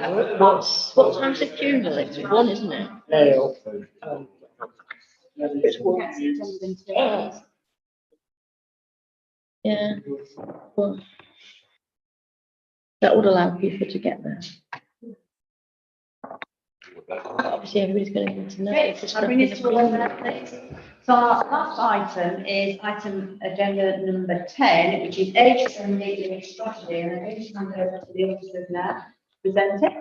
What time's the funeral? It's 1, isn't it? It's 1. Yeah. Well, that would allow people to get there. Obviously, everybody's going to need to know. I bring it to 11, please. So our last item is item agenda number 10, which is age-friendly strategy, and I'm going to hand over to the officers now to present it.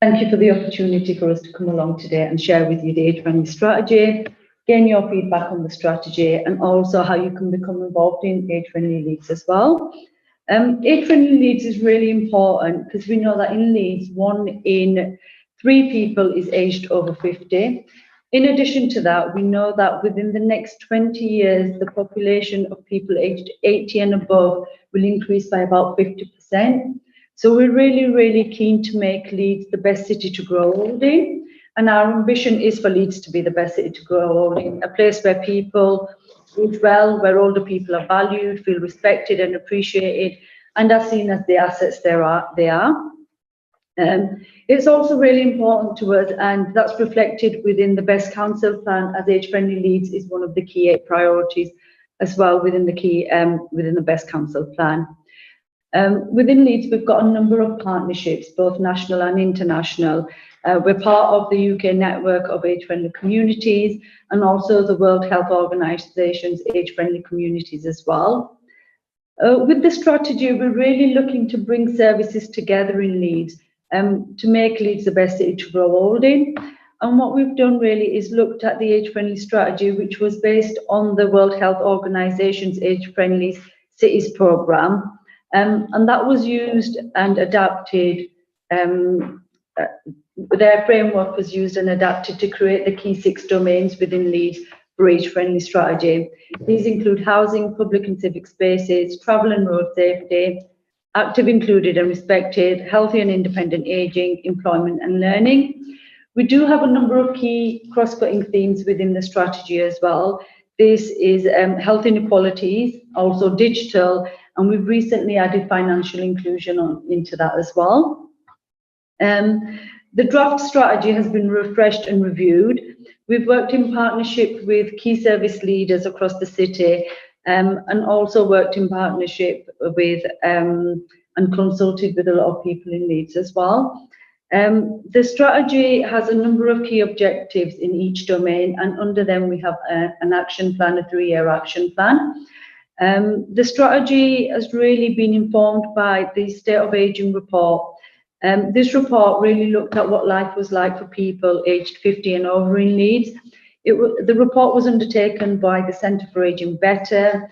Thank you for the opportunity for us to come along today and share with you the age-friendly strategy, gain your feedback on the strategy, and also how you can become involved in age-friendly Leeds as well. Age-friendly Leeds is really important because we know that in Leeds, 1 in 3 people is aged over 50. In addition to that, we know that within the next 20 years, the population of people aged 80 and above will increase by about 50%. So we're really, really keen to make Leeds the best city to grow old in. And our ambition is for Leeds to be the best city to grow old in, a place where people age well, where older people are valued, feel respected and appreciated, and are seen as the assets they are. It's also really important to us, and that's reflected within the Best Council Plan, as age-friendly Leeds is one of the key 8 priorities as well within the Best Council Plan. Within Leeds, we've got a number of partnerships, both national and international. We're part of the UK network of age-friendly communities and also the World Health Organization's age-friendly communities as well. With the strategy, we're really looking to bring services together in Leeds to make Leeds the best city to grow old in. And what we've done really is looked at the age-friendly strategy, which was based on the World Health Organization's age-friendly cities programme. And that was used and adapted, their framework was used and adapted to create the key 6 domains within Leeds for age-friendly strategy. These include housing, public and civic spaces, travel and road safety, active, included and respected, healthy and independent ageing, employment and learning. We do have a number of key cross-cutting themes within the strategy as well. This is health inequalities, also digital, and we've recently added financial inclusion into that as well. The draft strategy has been refreshed and reviewed. We've worked in partnership with key service leaders across the city, and also worked in partnership with and consulted with a lot of people in Leeds as well. The strategy has a number of key objectives in each domain, and under them we have an action plan, a 3-year action plan. The strategy has really been informed by the State of Ageing report. This report really looked at what life was like for people aged 50 and over in Leeds. The report was undertaken by the Centre for Ageing Better,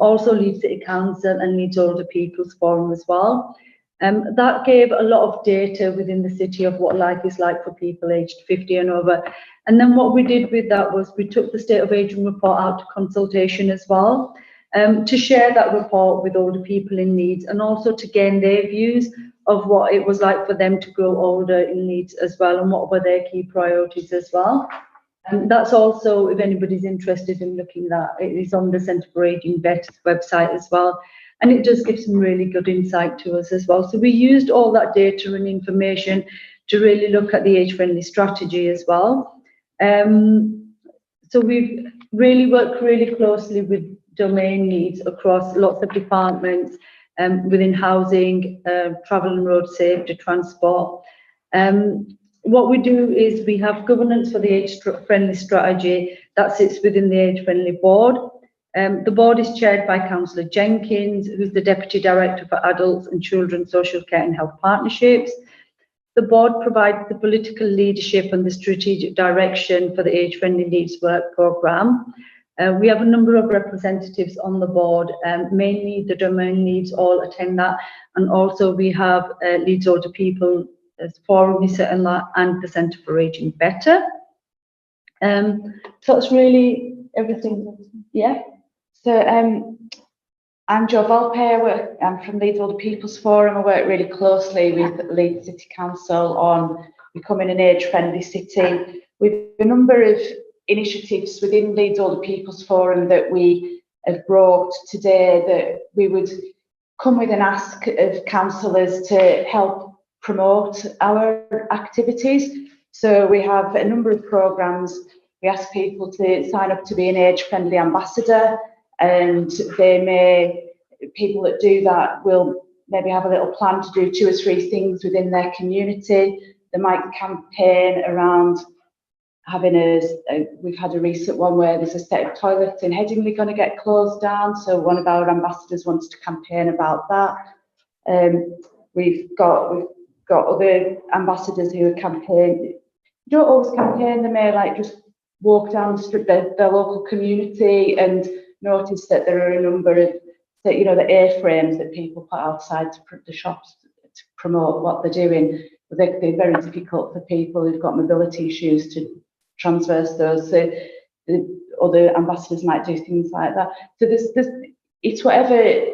also Leeds City Council and Leeds Older People's Forum as well. That gave a lot of data within the city of what life is like for people aged 50 and over. And then what we did with that was we took the State of Ageing report out to consultation as well, to share that report with older people in Leeds and also to gain their views of what it was like for them to grow older in Leeds as well, and what were their key priorities as well. And that's also, if anybody's interested in looking at that, it is on the Centre for Ageing Better's website as well. And it does give some really good insight to us as well. So we used all that data and information to really look at the age-friendly strategy as well. So we've really worked really closely with domain leads across lots of departments within housing, travel and road safety, transport. What we do is we have governance for the age-friendly strategy that sits within the age-friendly board. The board is chaired by Councillor Jenkins, who's the Deputy Director for Adults and Children Social Care and Health Partnerships. The board provides the political leadership and the strategic direction for the age-friendly Leeds work programme. We have a number of representatives on the board, mainly the domain leads all attend that, and also we have Leeds Older People as Forum and the Centre for Ageing Better. So it's really everything, yeah. So I'm Jo Volpe, I'm from Leeds Older People's Forum. I work really closely with Leeds City Council on becoming an age-friendly city, with a number of initiatives within Leeds Older People's Forum that we have brought today, that we would come with an ask of councillors to help promote our activities. So we have a number of programs. We ask people to sign up to be an age-friendly ambassador, and people that do that will maybe have a little plan to do 2 or 3 things within their community. They might campaign around having we've had a recent one where there's a set of toilets in Headingley going to get closed down, so one of our ambassadors wants to campaign about that. We've got other ambassadors who are campaigning. You don't always campaign, they may like just walk down the street, their local community, and notice that there are a number of the A-frames that people put outside the shops to promote what they're doing. But they're very difficult for people who've got mobility issues to transverse those. So the other ambassadors might do things like that. So it's whatever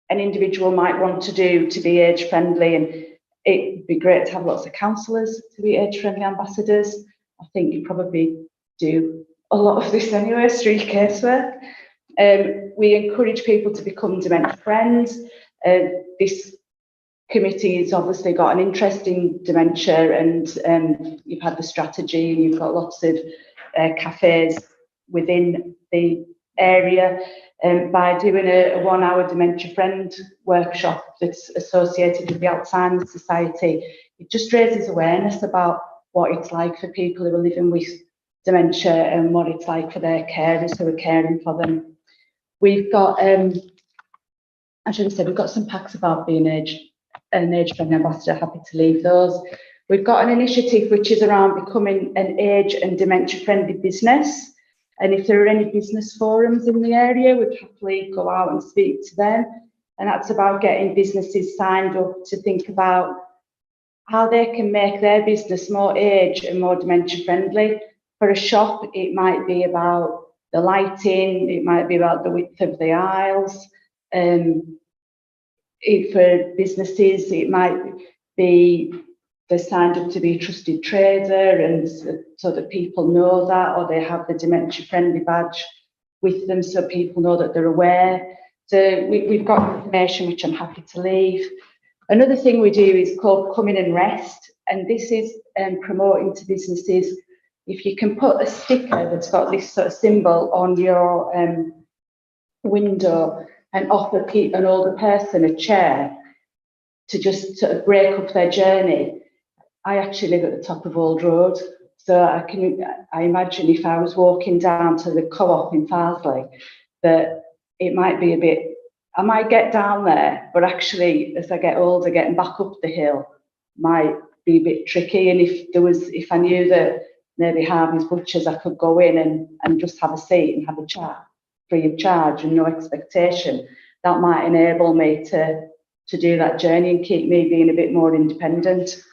an individual might want to do to be age friendly, and it'd be great to have lots of counsellors to be age friendly ambassadors. I think you probably do a lot of this anyway, street casework. We encourage people to become dementia friends. This committee has obviously got an interest in dementia, and you've had the strategy, and you've got lots of cafes within the area. By doing a 1-hour dementia friend workshop that's associated with the Alzheimer's Society, it just raises awareness about what it's like for people who are living with dementia and what it's like for their carers who are caring for them. We've got, I should have said, we've got some packs about being an age-friendly ambassador, happy to leave those. We've got an initiative which is around becoming an age and dementia-friendly business. And if there are any business forums in the area, we'd happily go out and speak to them. And that's about getting businesses signed up to think about how they can make their business more age and more dementia-friendly. For a shop, it might be about the lighting, it might be about the width of the aisles. For businesses, it might be they're signed up to be a trusted trader, and so that people know that, or they have the dementia friendly badge with them so people know that they're aware. So we've got information which I'm happy to leave. Another thing we do is called Come In and Rest, and this is promoting to businesses. If you can put a sticker that's got this sort of symbol on your window and offer an older person a chair to just sort of break up their journey. I actually live at the top of Old Road, so I imagine if I was walking down to the co-op in Farsley, that it might be a bit, I might get down there, but actually as I get older, getting back up the hill might be a bit tricky. And if I knew that maybe Harvey's Butchers, I could go in and just have a seat and have a chat free of charge and no expectation, that might enable me to do that journey and keep me being a bit more independent.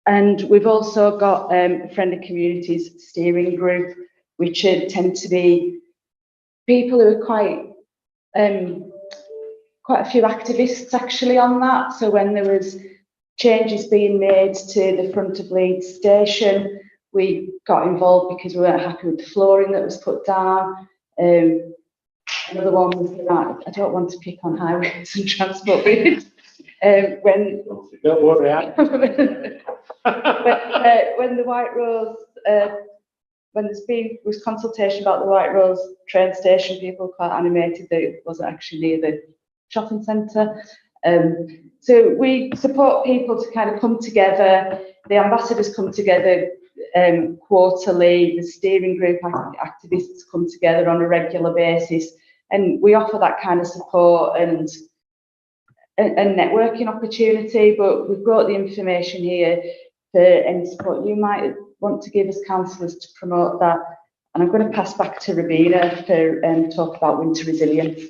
And we've also got a Friendly Communities steering group, which tend to be people who are quite a few activists actually on that. So when there was changes being made to the front of Leeds station, we got involved because we weren't happy with the flooring that was put down. Another one was that I don't want to pick on highways and transport, when Don't worry, when the White Rose, when was consultation about the White Rose train station, people were quite animated that it wasn't actually near the shopping centre. So we support people to kind of come together. The ambassadors come together quarterly. The steering group activists come together on a regular basis, and we offer that kind of support and networking opportunity. But we've brought the information here for any support you might want to give as councillors to promote that. And I'm going to pass back to Rabina for talk about winter resilience.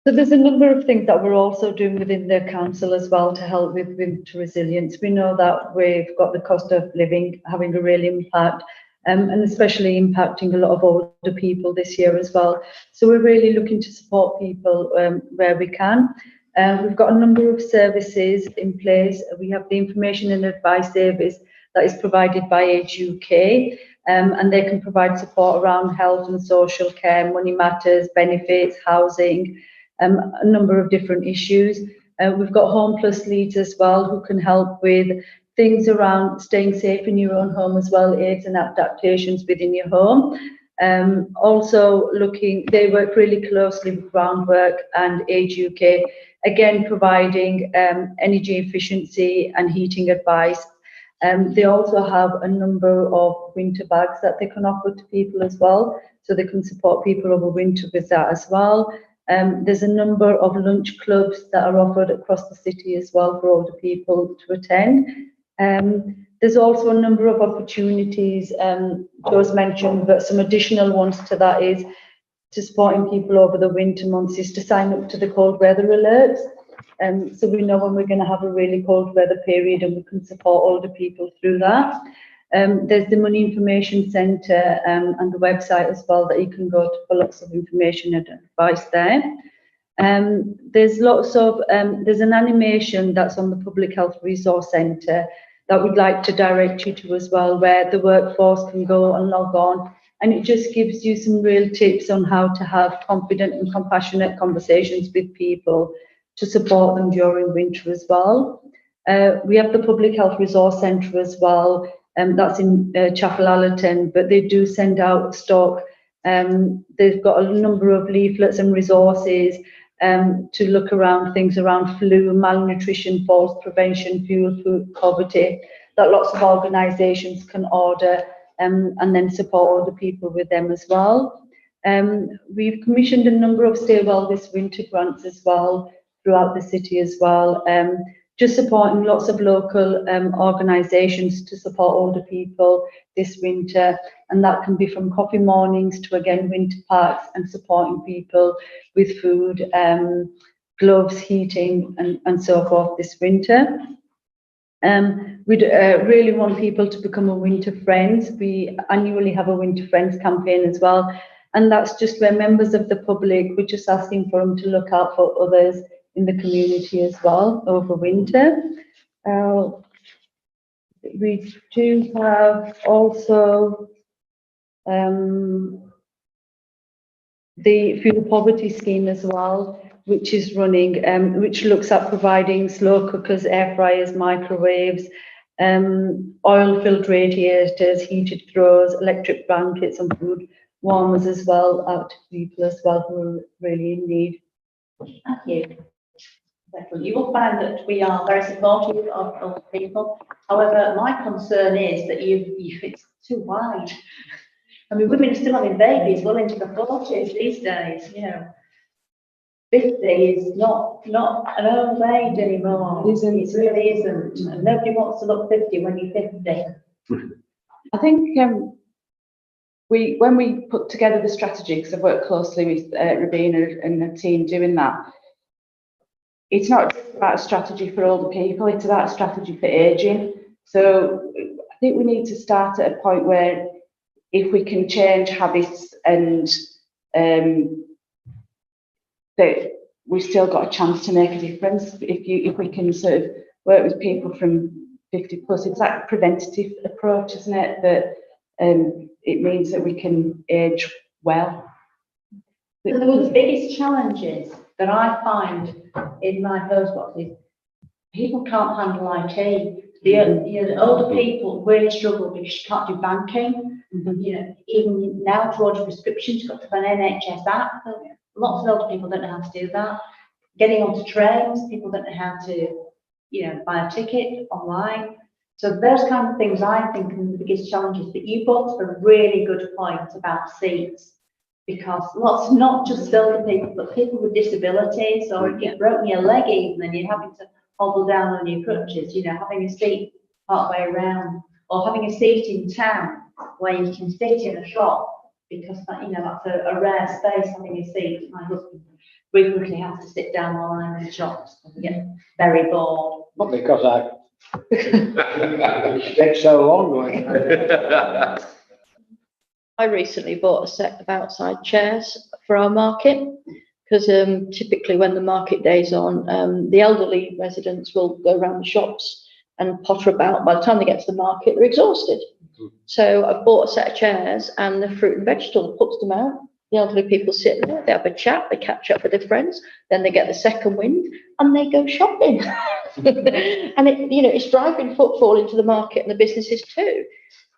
So there's a number of things that we're also doing within the council as well to help with winter resilience. We know that we've got the cost of living having a real impact, and especially impacting a lot of older people this year as well. So we're really looking to support people where we can. We've got a number of services in place. We have the information and advice service that is provided by Age UK, and they can provide support around health and social care, money matters, benefits, housing, a number of different issues. We've got Home Plus Leeds as well, who can help with things around staying safe in your own home as well, aids and adaptations within your home. Also they work really closely with Groundwork and Age UK, again providing energy efficiency and heating advice. They also have a number of winter bags that they can offer to people as well, so they can support people over winter with that as well. There's a number of lunch clubs that are offered across the city as well for older people to attend. There's also a number of opportunities, Joe's mentioned, but some additional ones to that is to supporting people over the winter months is to sign up to the cold weather alerts. So we know when we're going to have a really cold weather period and we can support older people through that. There's the Money Information Centre and the website as well that you can go to for lots of information and advice there. There's an animation that's on the Public Health Resource Centre that we'd like to direct you to as well, where the workforce can go and log on, and it just gives you some real tips on how to have confident and compassionate conversations with people to support them during winter as well. We have the Public Health Resource Centre as well, that's in Chapel Allerton, but they do send out stock. They've got a number of leaflets and resources to look around things around flu, malnutrition, falls prevention, fuel, food poverty, that lots of organisations can order and then support other people with them as well. We've commissioned a number of Stay Well this winter grants as well throughout the city as well, just supporting lots of local organisations to support older people this winter, and that can be from coffee mornings to again winter parks and supporting people with food, gloves, heating and so forth this winter. We'd really want people to become a Winter Friends. We annually have a Winter Friends campaign as well, and that's just where members of the public, we're just asking for them to look out for others in the community as well over winter. We do have also the fuel poverty scheme as well, which is running, which looks at providing slow cookers, air fryers, microwaves, oil-filled radiators, heated throws, electric blankets and food warmers as well out to people as well who are really in need. Thank you. You will find that we are very supportive of older people. However, my concern is that it's too wide. I mean, women are still having babies well into the 40s these days, you know. 50 is not an old age anymore. It really isn't. And nobody wants to look 50 when you're 50. I think when we put together the strategy, because I've worked closely with Rabina and the team doing that, it's not just about a strategy for older people, it's about a strategy for ageing. So I think we need to start at a point where if we can change habits and that we've still got a chance to make a difference. If we can sort of work with people from 50 plus, it's that preventative approach, isn't it? That it means that we can age well. So the biggest challenges that I find in my postbox is people can't handle IT. The older people really struggle because you can't do banking. You know, even now to order prescriptions, you've got to have an NHS app. Lots of older people don't know how to do that. Getting onto trains, people don't know how to, you know, buy a ticket online. So those kind of things I think are the biggest challenges. But you brought up a really good point about seats, because lots, not just older people, but people with disabilities, or if you've broken your leg even and you're having to hobble down on your crutches, you know, having a seat part way around, or having a seat in town where you can sit in a shop, because that, you know, that's a rare space, having a seat. My husband frequently has to sit down while I'm in the shops and get very bored. Not because it's so long. I recently bought a set of outside chairs for our market, because typically when the market day's on, the elderly residents will go around the shops and potter about. By the time they get to the market, they're exhausted. So I've bought a set of chairs, and the fruit and vegetable puts them out. The elderly people sit there, they have a chat, they catch up with their friends, then they get the second wind and they go shopping. And it's driving footfall into the market and the businesses too.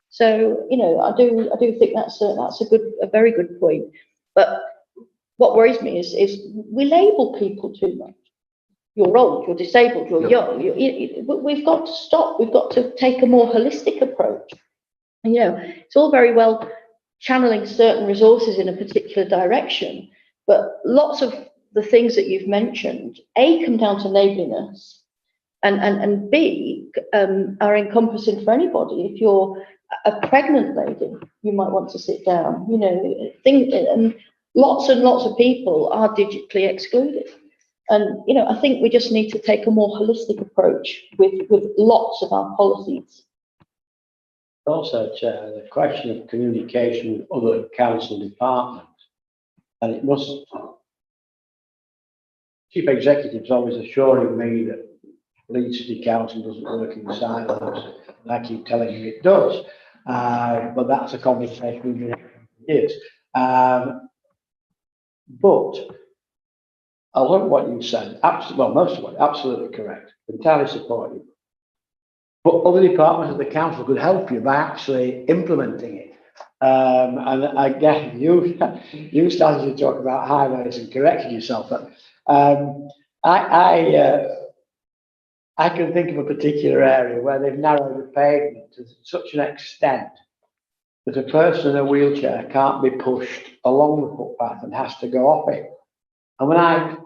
So, I do think that's a very good point. But what worries me is we label people too much. You're old, you're disabled, you're young. We've got to stop. We've got to take a more holistic approach. And, it's all very well channeling certain resources in a particular direction, but lots of the things that you've mentioned, A, come down to neighbourliness, and B, are encompassing for anybody. If you're a pregnant lady, you might want to sit down. And lots of people are digitally excluded. And, I think we just need to take a more holistic approach with lots of our policies. Also, Chair, the question of communication with other council departments, and it must. Chief Executive's always assuring me that Leeds City Council doesn't work in silence, and I keep telling you it does. But that's a conversation we've been having for years. But I love what you said. Absolutely, most of it, absolutely correct. Entirely support you. But other departments of the council could help you by actually implementing it. And again, you started to talk about highways and correcting yourself. But I can think of a particular area where they've narrowed the pavement to such an extent that a person in a wheelchair can't be pushed along the footpath and has to go off it. And when I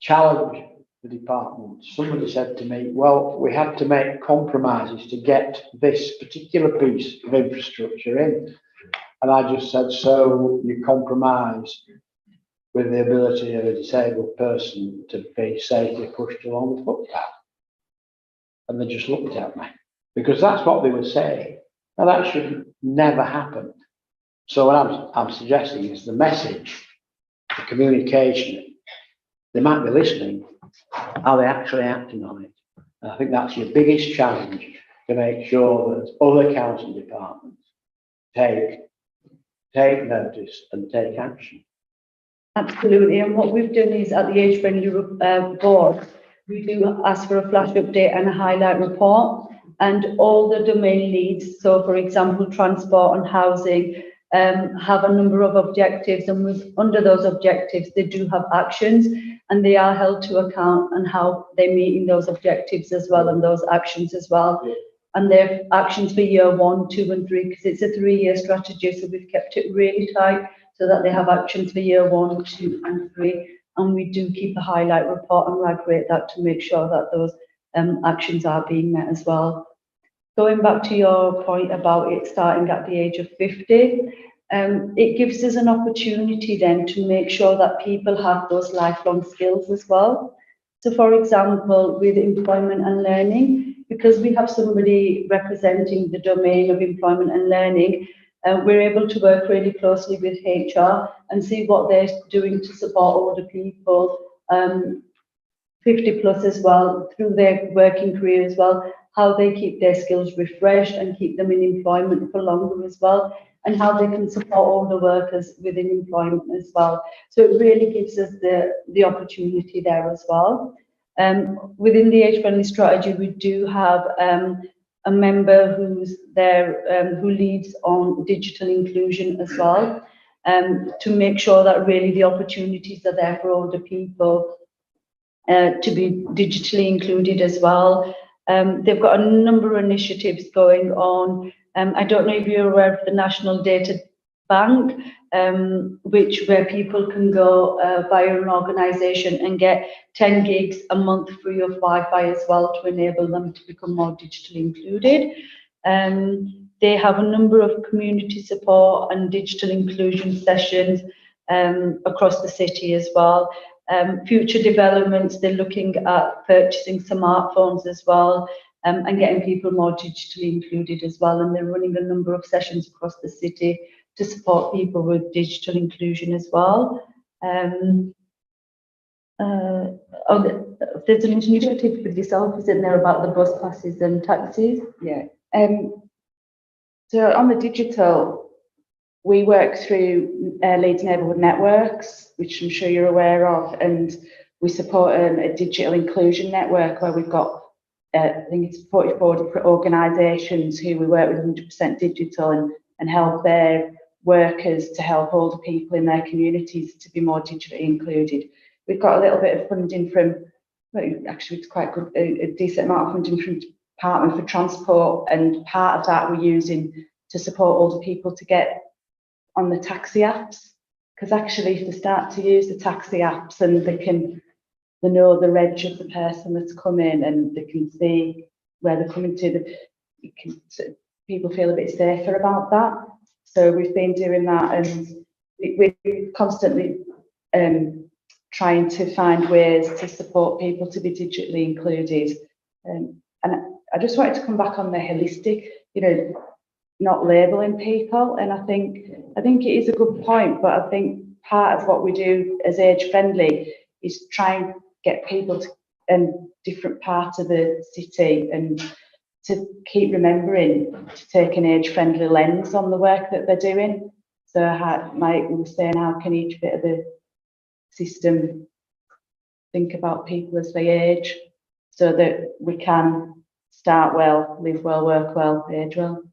challenged the department, somebody said to me, well, we had to make compromises to get this particular piece of infrastructure in. And I just said, so you compromise with the ability of a disabled person to be safely pushed along the footpath? And they just looked at me, because that's what they were saying. Now that should never happen. So what I'm suggesting is the message, the communication, they might be listening. Are they actually acting on it? And I think that's your biggest challenge, to make sure that other council departments take notice and take action. Absolutely. And what we've done is, at the Age Friendly board, we do ask for a flash update and a highlight report, and all the domain leads, so for example, transport and housing, have a number of objectives, and under those objectives, they do have actions, and they are held to account on how they're meeting those objectives as well, and those actions as well. And they're actions for year 1, 2, and 3, because it's a 3-year strategy, so we've kept it really tight so that they have actions for year 1, 2, and 3. And we do keep a highlight report and rate that to make sure that those actions are being met as well. Going back to your point about it starting at the age of 50, it gives us an opportunity then to make sure that people have those lifelong skills as well. So for example, with employment and learning, because we have somebody representing the domain of employment and learning, we're able to work really closely with HR and see what they're doing to support older people, 50 plus as well, through their working career as well, how they keep their skills refreshed and keep them in employment for longer as well, and how they can support older workers within employment as well. So it really gives us the opportunity there as well. Within the Age Friendly strategy, we do have a member who's there, who leads on digital inclusion as well, to make sure that really the opportunities are there for older people to be digitally included as well. They've got a number of initiatives going on. I don't know if you're aware of the National Data Bank, where people can go via an organisation and get 10 gigs a month free of Wi-Fi as well, to enable them to become more digitally included. They have a number of community support and digital inclusion sessions across the city as well. Future developments, they're looking at purchasing smartphones as well, and getting people more digitally included as well. And they're running a number of sessions across the city to support people with digital inclusion as well. There's an initiative with yourself, isn't there, about the bus passes and taxis? Yeah. So on the digital, we work through Leeds Neighbourhood Networks, which I'm sure you're aware of, and we support a digital inclusion network where we've got, I think it's 44 different organisations who we work with 100% digital and help their workers to help older people in their communities to be more digitally included. We've got a little bit of funding from, well, actually it's quite good, a decent amount of funding from the Department for Transport, and part of that we're using to support older people to get on the taxi apps, because actually if they start to use the taxi apps and they know the reg of the person that's come in and they can see where they're coming to, people feel a bit safer about that. So we've been doing that, and we're constantly trying to find ways to support people to be digitally included. And I just wanted to come back on the holistic, not labelling people. And I think it is a good point, but I think part of what we do as age friendly is try and get people to different parts of the city and to keep remembering to take an age friendly lens on the work that they're doing. So Mike was saying, how can each bit of the system think about people as they age so that we can start well, live well, work well, age well.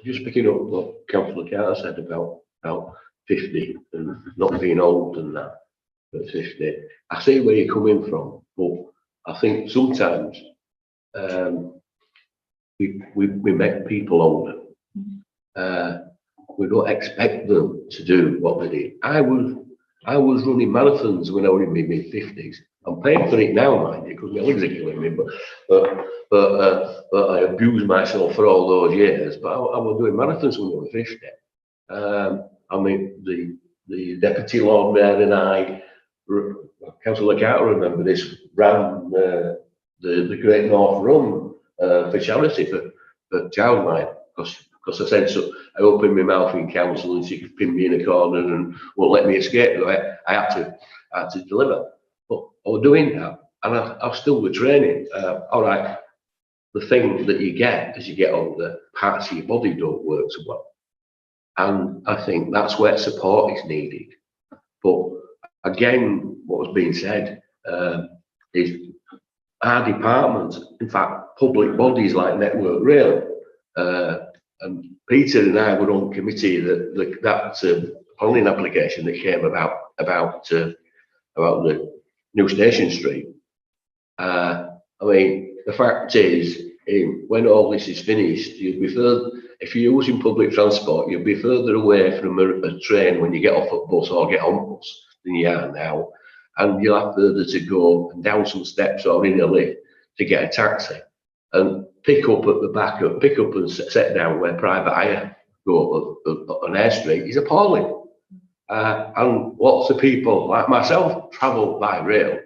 Just picking up what Councillor Carter said about 50 and not being old and that, but 50. I see where you're coming from, but I think sometimes we make people older. We don't expect them to do what they did. I was running marathons when I was in my mid-50s. I'm paying for it now, mind you, because my legs are killing me. But I abused myself for all those years. But I was doing marathons when I was 50. I mean, the Deputy Lord Mayor and I, Councillor Carter, remember this, ran the Great North Run for charity for childline, because I said so. I opened my mouth in council and she pinned me in a corner and won't let me escape. I had to deliver. But I was doing that, and I was still with training. All right, the thing that you get as you get older, parts of your body don't work so well. And I think that's where support is needed. But again, what was being said is our departments, in fact, public bodies like Network Rail, and Peter and I were on committee that planning application that came about the new Station Street. I mean, the fact is, when all this is finished, you'd be further, if you're using public transport, you'll be further away from a train when you get off at bus or get on bus than you are now. And you'll have further to go and down some steps or in a lift to get a taxi. And pick up at the back of, pick up and set down where private hire go on Air Street is appalling. And lots of people like myself travel by rail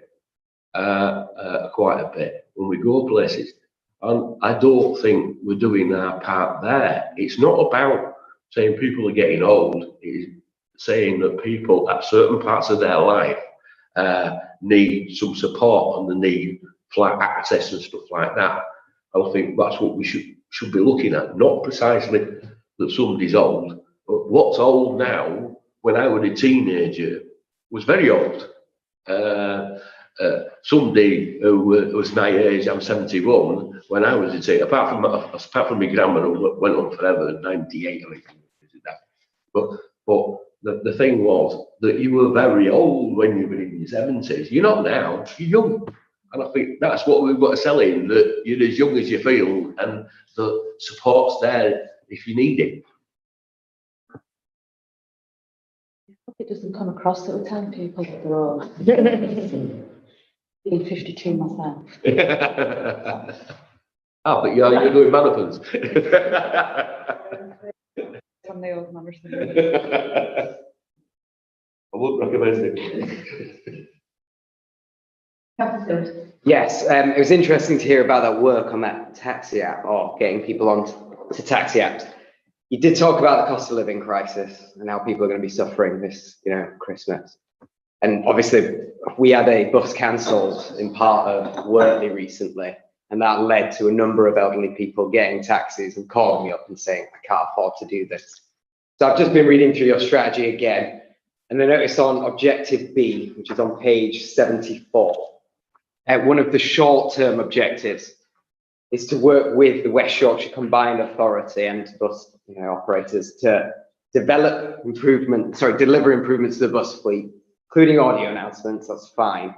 quite a bit when we go places. And I don't think we're doing our part there. It's not about saying people are getting old. It's saying that people at certain parts of their life need some support and they need flight access and stuff like that. I think that's what we should be looking at, not precisely that somebody's old, but what's old now, when I was a teenager, was very old. Somebody who was my age, I'm 71, when I was a teenager, apart from my grandma who went on forever, 98, I think. But the thing was that you were very old when you were in your 70s. You're not now, you're young. And I think that's what we've got to sell in, that you're as young as you feel and the support's there if you need it. It doesn't come across that we're telling people that they're old. Being 52 myself. But you're doing marathons. From the old numbers. I wouldn't recommend it. Yes, it was interesting to hear about that work on that taxi app or getting people on to taxi apps. You did talk about the cost of living crisis and how people are going to be suffering this, Christmas. And obviously, we had a bus cancelled in part of Wortley recently. And that led to a number of elderly people getting taxis and calling me up and saying, I can't afford to do this. So I've just been reading through your strategy again, and I noticed on objective B, which is on page 74, one of the short-term objectives is to work with the West Yorkshire Combined Authority and bus operators to deliver improvements to the bus fleet, including audio announcements. That's fine.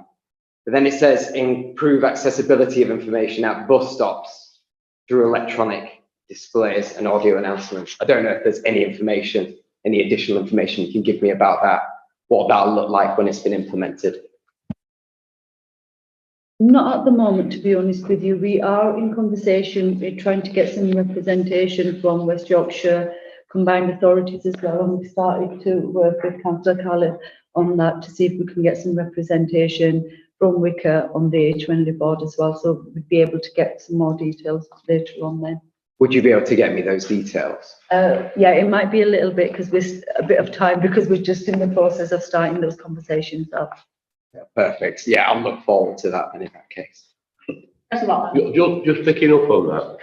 But then it says improve accessibility of information at bus stops through electronic displays and audio announcements. I don't know if there's any additional information you can give me about that, what that'll look like when it's been implemented. Not at the moment, to be honest with you. We are in conversation. We're trying to get some representation from West Yorkshire Combined Authorities as well, and we've started to work with Councillor Carlin on that to see if we can get some representation from Wicker on the HMNLI board as well, so we'd be able to get some more details later on then. Would you be able to get me those details? Yeah, it might be a little bit because we're a bit of time because we're just in the process of starting those conversations up. Yeah, perfect. Yeah, I'll look forward to that then in that case. That's a lot. Just picking up on that,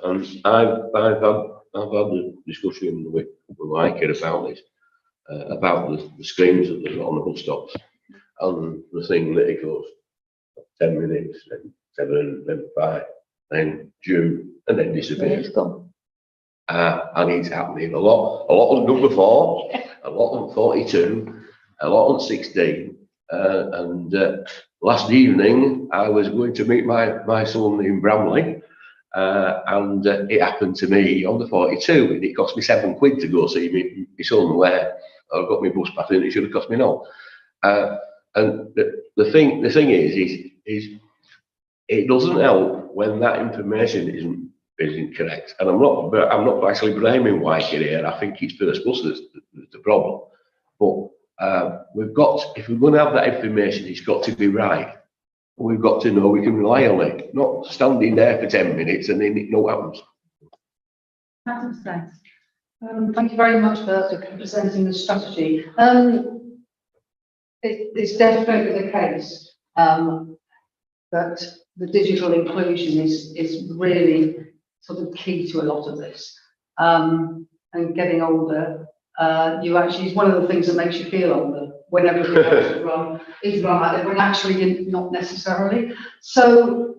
and I've had the discussion with Mike about this, about the screens that they've got on the bus stops, and the thing that it goes 10 minutes, then 7, then 5, then due, and then disappears. It's gone. And it's happening a lot on number 4, a lot on 42, a lot on 16, and last evening I was going to meet my son in Bramley, and it happened to me on the 42, and it cost me £7 to go see my son where I got my bus pass, and it should have cost me no. And the thing is it doesn't help when that information isn't correct. And I'm not actually blaming Wyker here. I think it's First Bus that's the problem. But if we're going to have that information, it's got to be right. We've got to know we can rely on it, not standing there for 10 minutes and then it no happens. Thanks. Thank you very much for presenting the strategy. It's definitely the case that the digital inclusion is really sort of key to a lot of this. And getting older, it's one of the things that makes you feel older when everything else is run, when actually not necessarily. So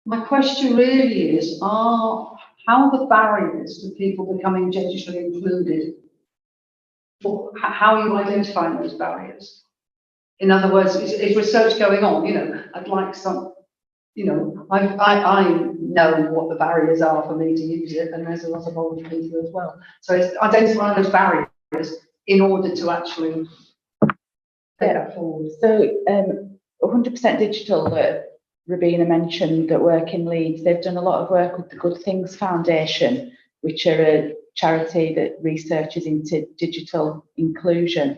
my question really is, how are the barriers to people becoming digitally included? How are you identifying those barriers? In other words, is research going on? I'd like some, I know what the barriers are for me to use it, and there's a lot of older people as well. So it's identifying those barriers in order to actually take that forward. So 100% digital that Rabina mentioned that work in Leeds, they've done a lot of work with the Good Things Foundation, which are a charity that researches into digital inclusion.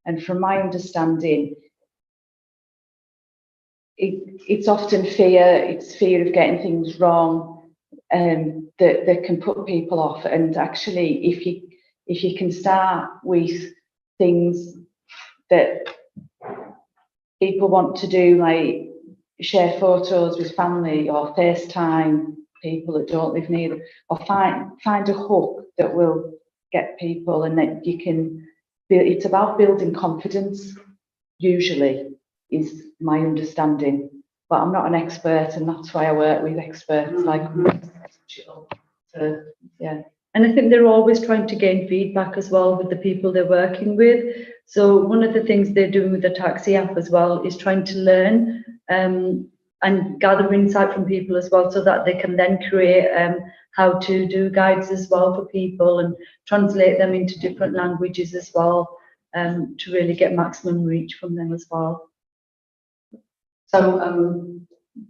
And from my understanding, it's often fear of getting things wrong, that can put people off. And actually, if you can start with things that people want to do, like share photos with family or FaceTime people that don't live near them, or find a hook that will get people, and that you can build. It's about building confidence, usually, is my understanding, but I'm not an expert, and that's why I work with experts like yeah. And I think they're always trying to gain feedback as well with the people they're working with. So one of the things they're doing with the taxi app as well is trying to learn and gather insight from people as well, so that they can then create how to do guides as well for people and translate them into different languages as well, to really get maximum reach from them as well. So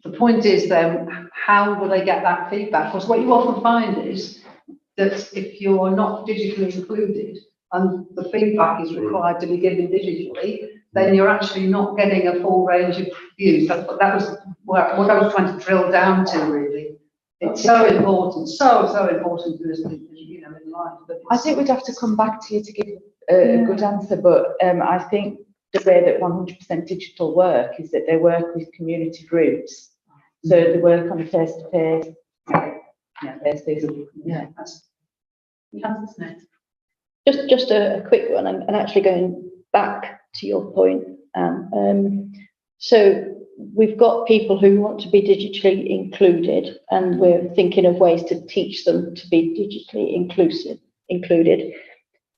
the point is then, how will they get that feedback? Because what you often find is that if you're not digitally included and the feedback is required to be given digitally, then you're actually not getting a full range of views. That was what I was trying to drill down to, really. It's so important, so important to us, in life. I think we'd have to come back to you to give a good answer, but I think the way that 100% digital work is that they work with community groups So they work on a face-to-face basis. Yeah, that's. Councillor Smith. Just a quick one, and actually going back to your point, Anne. So we've got people who want to be digitally included, and we're thinking of ways to teach them to be digitally included.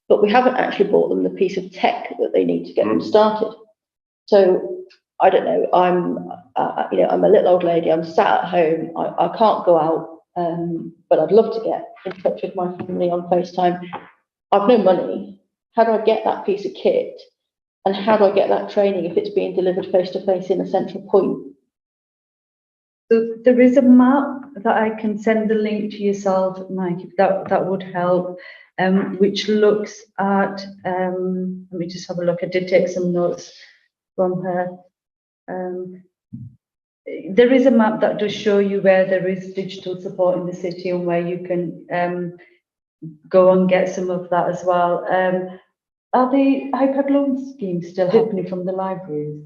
But we haven't actually bought them the piece of tech that they need to get them started. So I don't know. I'm a little old lady. I'm sat at home. I can't go out, but I'd love to get in touch with my family on FaceTime. I've no money. How do I get that piece of kit? And how do I get that training if it's being delivered face to face in a central point? So there is a map that I can send the link to yourself, Mike, if that would help, which looks at, let me just have a look. I did take some notes from her. There is a map that does show you where there is digital support in the city and where you can go and get some of that as well. Are the iPad loan schemes still happening from the libraries?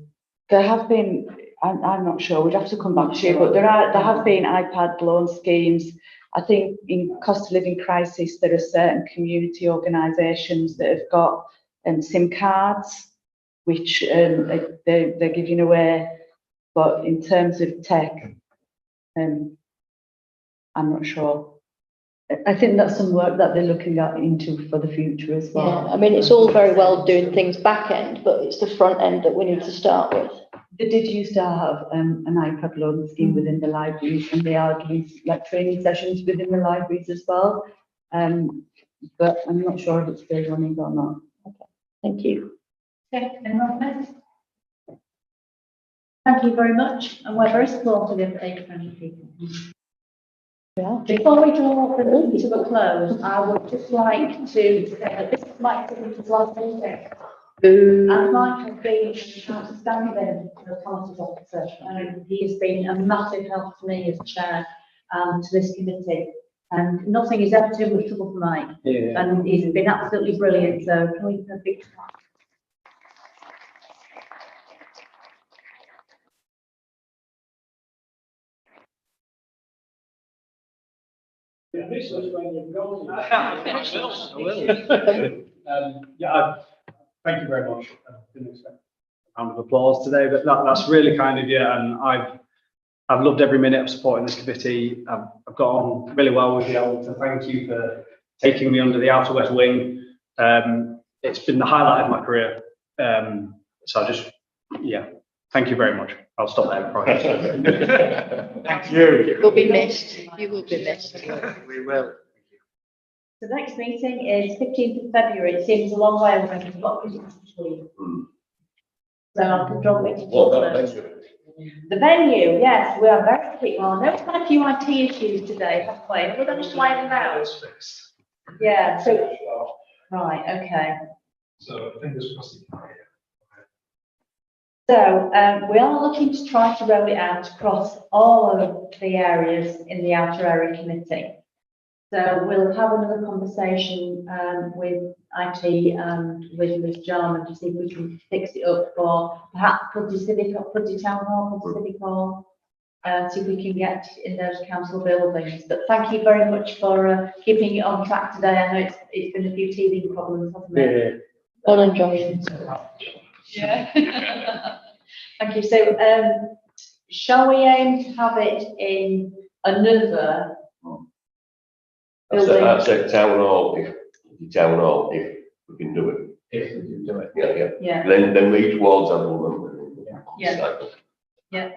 There have been, I'm not sure, we'd have to come back to you, but there have been iPad loan schemes. I think in cost of living crisis, there are certain community organisations that have got SIM cards, which they're giving away. But in terms of tech, I'm not sure. I think that's some work that they're looking into for the future as well. Yeah, I mean, it's all very well doing things back end, but it's the front end that we need to start with. They did used to have an iPad loan scheme within the libraries, and they are doing like training sessions within the libraries as well. But I'm not sure if it's still running or not. Okay, thank you. Okay, anyone else? Thank you very much, and we're very supportive of age-friendly people. Yeah. Before we draw the meeting to a close, I would just like to say that this is Mike Tippington's last meeting. And Mike has been outstanding as a policies officer, and he has been a massive help to me as chair to this committee. And nothing is ever too much trouble for Mike. Yeah. And he's been absolutely brilliant. So can we have a big clap? Thank you very much. I didn't expect a round of applause today, but that's really kind of you. And I've loved every minute of supporting this committee. I've got on really well with you. So thank you for taking me under the Outer West wing. It's been the highlight of my career. So thank you very much. I'll stop there. Thank you. You'll be missed. You will be missed. We will. The next meeting is 15th of February. It seems a long way away. We've got visitors between. So I'll draw the meeting. The venue, yes, we are very quick. Well, there's quite a few IT issues today, haven't we? We're going to slide them out. Yeah, so, right, okay. So fingers crossed. So we are looking to try to roll it out across all of the areas in the outer area committee. So we'll have another conversation with IT and with Ms. Jarman to see if we can fix it up for perhaps Puddy Town Hall, Puddy Civic Hall, see if we can get in those council buildings. But thank you very much for keeping it on track today. I know it's been a few teething problems, hasn't it? Yeah. Well enjoyed. Yeah. Thank you. So shall we aim to have it in another building? I'd say town hall, if we can do it. If we can do it. Yeah. Yeah. Then reach towards other women. Yeah. Yeah.